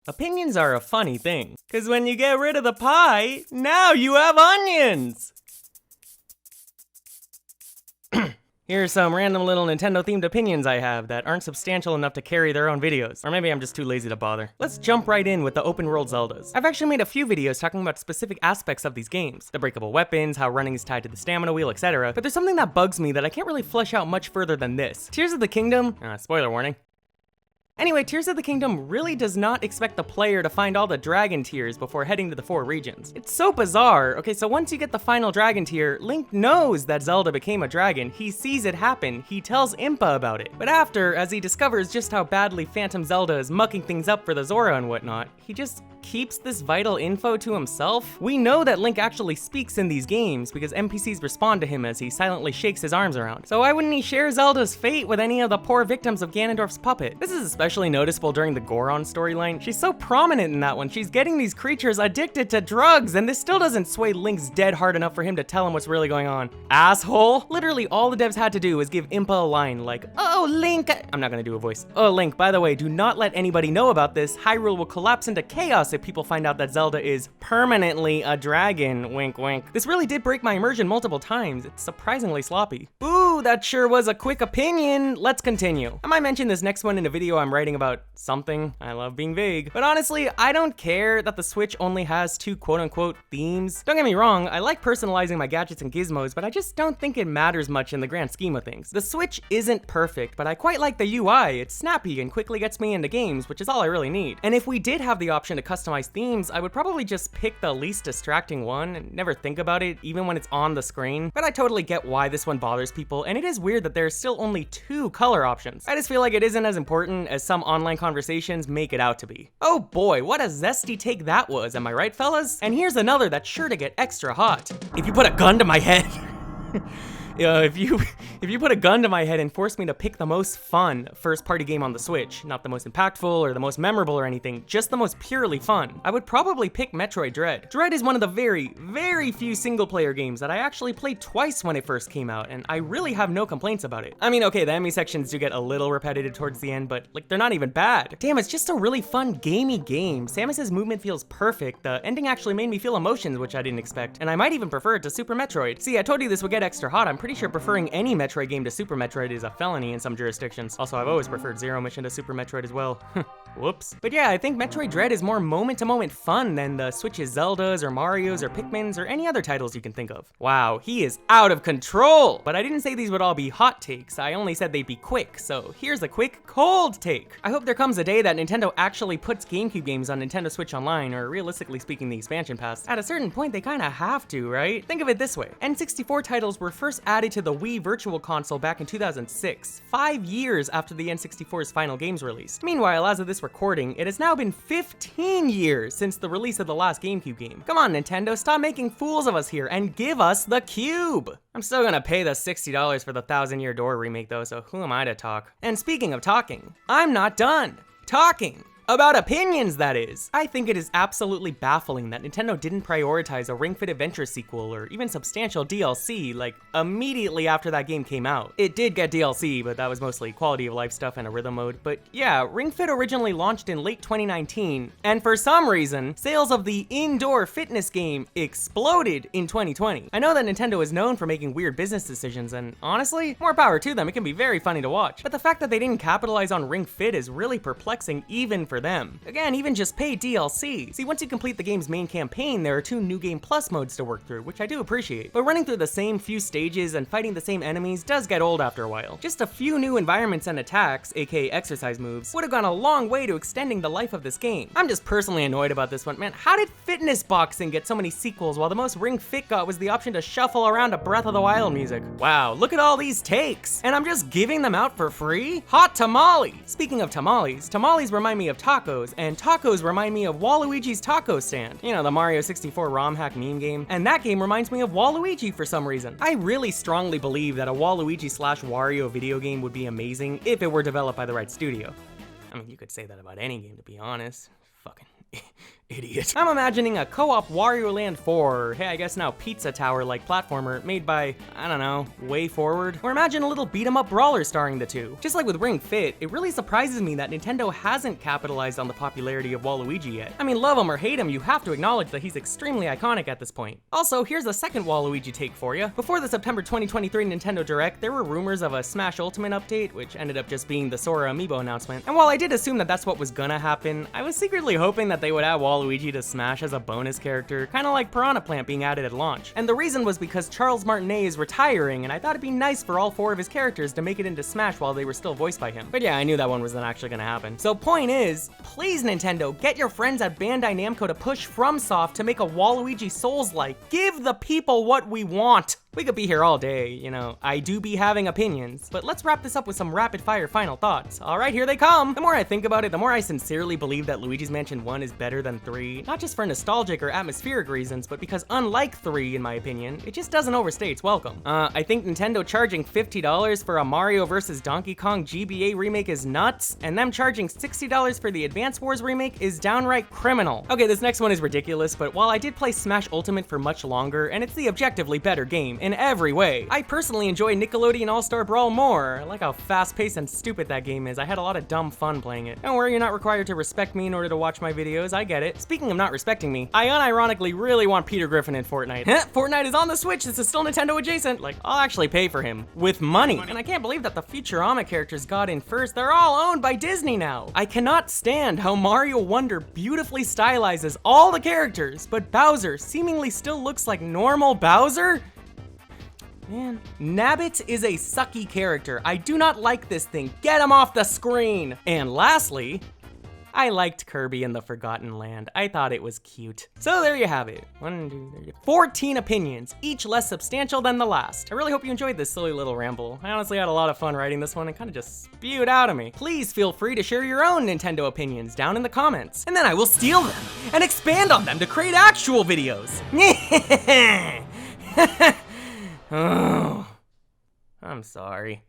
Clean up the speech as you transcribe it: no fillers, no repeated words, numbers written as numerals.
Opinions are a funny thing, because when you get rid of the pie, now you have onions! Here are some random little Nintendo-themed opinions I have that aren't substantial enough to carry their own videos. Or maybe I'm just too lazy to bother. Let's jump right in with the open-world Zeldas. I've actually made a few videos talking about specific aspects of these games. The breakable weapons, how running is tied to the stamina wheel, etc. But there's something that bugs me that I can't really flesh out much further than this. Tears of the Kingdom, spoiler warning. Anyway, Tears of the Kingdom really does not expect the player to find all the dragon tears before heading to the 4 regions. It's so bizarre. Okay, so once you get the final dragon tear, Link knows that Zelda became a dragon, he sees it happen, he tells Impa about it. But after, as he discovers just how badly Phantom Zelda is mucking things up for the Zora and whatnot, he just keeps this vital info to himself. We know that Link actually speaks in these games because NPCs respond to him as he silently shakes his arms around. So why wouldn't he share Zelda's fate with any of the poor victims of Ganondorf's puppet? This is especially noticeable during the Goron storyline. She's so prominent in that one. She's getting these creatures addicted to drugs, and this still doesn't sway Link's dead hard enough for him to tell him what's really going on. Asshole! Literally all the devs had to do was give Impa a line like, "Oh, Link," I'm not gonna do a voice. "Oh, Link, by the way, do not let anybody know about this. Hyrule will collapse into chaos if people find out that Zelda is permanently a dragon, wink wink." This really did break my immersion multiple times. It's surprisingly sloppy. Ooh, that sure was a quick opinion. Let's continue. I might mention this next one in a video I'm writing about something. I love being vague. But honestly, I don't care that the Switch only has 2 quote-unquote themes. Don't get me wrong, I like personalizing my gadgets and gizmos, but I just don't think it matters much in the grand scheme of things. The Switch isn't perfect, but I quite like the UI. It's snappy and quickly gets me into games, which is all I really need. And if we did have the option to customize themes, I would probably just pick the least distracting one and never think about it, even when it's on the screen. But I totally get why this one bothers people, and it is weird that there's still only 2 color options. I just feel like it isn't as important as some online conversations make it out to be. Oh boy, what a zesty take that was, am I right, fellas? And here's another that's sure to get extra hot. If you put a gun to my head... If you put a gun to my head and force me to pick the most fun first-party game on the Switch, not the most impactful or the most memorable or anything, just the most purely fun, I would probably pick Metroid Dread. Dread is one of the very, very few single-player games that I actually played twice when it first came out, and I really have no complaints about it. I mean, okay, the enemy sections do get a little repetitive towards the end, but like, they're not even bad. Damn, it's just a really fun, gamey game. Samus's movement feels perfect. The ending actually made me feel emotions, which I didn't expect, and I might even prefer it to Super Metroid. See, I told you this would get extra hot. I'm pretty sure preferring any Metroid game to Super Metroid is a felony in some jurisdictions. Also, I've always preferred Zero Mission to Super Metroid as well. Whoops. But yeah, I think Metroid Dread is more moment-to-moment fun than the Switch's Zeldas or Marios or Pikmins or any other titles you can think of. Wow, he is out of control! But I didn't say these would all be hot takes, I only said they'd be quick, so here's a quick cold take. I hope there comes a day that Nintendo actually puts GameCube games on Nintendo Switch Online, or realistically speaking the expansion pass. At a certain point, they kinda have to, right? Think of it this way. N64 titles were first added to the Wii Virtual Console back in 2006, 5 years after the N64's final games released. Meanwhile, as of this recording, it has now been 15 years since the release of the last GameCube game. Come on, Nintendo, stop making fools of us here and give us the cube! I'm still gonna pay the $60 for the Thousand Year Door remake though, so who am I to talk? And speaking of talking, I'm not done talking! About opinions, that is. I think it is absolutely baffling that Nintendo didn't prioritize a Ring Fit Adventure sequel or even substantial DLC, like, immediately after that game came out. It did get DLC, but that was mostly quality of life stuff and a rhythm mode. But yeah, Ring Fit originally launched in late 2019, and for some reason, sales of the indoor fitness game exploded in 2020. I know that Nintendo is known for making weird business decisions, and honestly, more power to them, it can be very funny to watch. But the fact that they didn't capitalize on Ring Fit is really perplexing even for them. Again, even just pay DLC. See, once you complete the game's main campaign, there are 2 New Game Plus modes to work through, which I do appreciate. But running through the same few stages and fighting the same enemies does get old after a while. Just a few new environments and attacks, aka exercise moves, would have gone a long way to extending the life of this game. I'm just personally annoyed about this one. Man, how did fitness boxing get so many sequels while the most Ring Fit got was the option to shuffle around to Breath of the Wild music? Wow, look at all these takes! And I'm just giving them out for free? Hot tamale! Speaking of tamales, tamales remind me of tacos, and tacos remind me of Waluigi's Taco Stand. You know, the Mario 64 ROM hack meme game. And that game reminds me of Waluigi for some reason. I really strongly believe that a Waluigi/Wario video game would be amazing if it were developed by the right studio. I mean, you could say that about any game, to be honest. Fucking Idiot. I'm imagining a co-op Wario Land 4, or hey, I guess now Pizza Tower-like platformer made by, I don't know, Way Forward. Or imagine a little beat-em-up brawler starring the two. Just like with Ring Fit, it really surprises me that Nintendo hasn't capitalized on the popularity of Waluigi yet. I mean, love him or hate him, you have to acknowledge that he's extremely iconic at this point. Also, here's a second Waluigi take for you. Before the September 2023 Nintendo Direct, there were rumors of a Smash Ultimate update, which ended up just being the Sora amiibo announcement. And while I did assume that that's what was gonna happen, I was secretly hoping that they would add Waluigi to Smash as a bonus character, kinda like Piranha Plant being added at launch. And the reason was because Charles Martinet is retiring, and I thought it'd be nice for all 4 of his characters to make it into Smash while they were still voiced by him. But yeah, I knew that one wasn't actually gonna happen. So point is, please Nintendo, get your friends at Bandai Namco to push FromSoft to make a Waluigi Souls-like. Give the people what we want! We could be here all day, you know, I do be having opinions, but let's wrap this up with some rapid-fire final thoughts. Alright, here they come! The more I think about it, the more I sincerely believe that Luigi's Mansion 1 is better than 3, not just for nostalgic or atmospheric reasons, but because unlike 3, in my opinion, it just doesn't overstay its welcome. I think Nintendo charging $50 for a Mario vs. Donkey Kong GBA remake is nuts, and them charging $60 for the Advance Wars remake is downright criminal. Okay, this next one is ridiculous, but while I did play Smash Ultimate for much longer, and it's the objectively better game, in every way, I personally enjoy Nickelodeon All-Star Brawl more. I like how fast-paced and stupid that game is. I had a lot of dumb fun playing it. Don't worry, you're not required to respect me in order to watch my videos, I get it. Speaking of not respecting me, I unironically really want Peter Griffin in Fortnite. Fortnite is on the Switch, this is still Nintendo adjacent. Like, I'll actually pay for him. With money. And I can't believe that the Futurama characters got in first. They're all owned by Disney now. I cannot stand how Mario Wonder beautifully stylizes all the characters, but Bowser seemingly still looks like normal Bowser? Man. Nabbit is a sucky character. I do not like this thing. Get him off the screen! And lastly, I liked Kirby in the Forgotten Land. I thought it was cute. So there you have it. 14 opinions, each less substantial than the last. I really hope you enjoyed this silly little ramble. I honestly had a lot of fun writing this one and kind of just spewed out of me. Please feel free to share your own Nintendo opinions down in the comments, and then I will steal them and expand on them to create actual videos. Oh, I'm sorry.